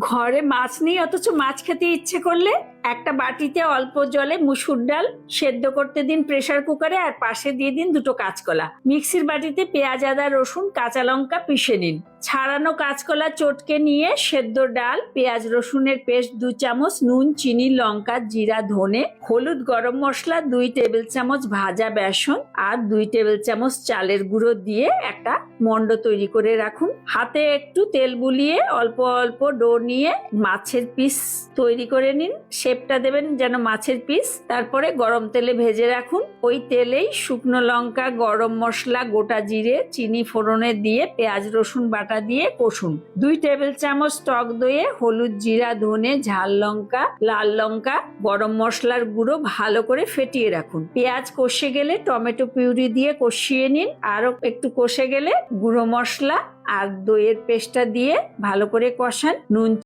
ঘরে মাছ নেই অথচ মাছ খেতে ইচ্ছে করলে একটা বাটিতে অল্প জলে মুসুর ডাল সেদ্ধ করতে দিন প্রেসার কুকারে, আর পাশে দিয়ে দিন দুটো কাঁচকলা। মিক্সির বাটিতে পেঁয়াজ, আদা, রসুন, কাঁচা লঙ্কা পিষে নিন। ছাড়ানো কাঁচকলা চটকে নিয়ে সেদ্ধ ডাল, পেঁয়াজ রসুনের পেস্ট 2 চামচ, নুন, চিনি, লঙ্কা, জিরা, ধনে, হলুদ, গরম মশলা 2 টেবিল চামচ, ভাজা বেসন আর 2 টেবিল চামচ চালের গুঁড়ো দিয়ে একটা মন্ড তৈরি করে রাখুন। হাতে একটু তেল বুলিয়ে অল্প অল্প ডো নিয়ে মাছের পিস তৈরি করে নিন। শেপটা দেবেন যেন মাছের পিস। তারপরে গরম তেলে ভেজে রাখুন। ওই তেলেই শুকনো লঙ্কা, গরম মশলা, গোটা জিরে, চিনি ফোড়নে দিয়ে পেঁয়াজ রসুন বাটা দিয়ে কষুন। 2 টেবিল চামচ টক দইয়ে হলুদ, জিরা, ধনে, ঝাল লঙ্কা, লাল লঙ্কা, গরম মশলার গুঁড়ো ভালো করে ফেটিয়ে রাখুন। পেঁয়াজ কষে গেলে টমেটো পিউরি দিয়ে কষিয়ে নিন। আরো একটু কষে গেলে গুঁড়ো মশলা আর দইয়ের পেস্টটা দিয়ে ভালো করে কষান। নুন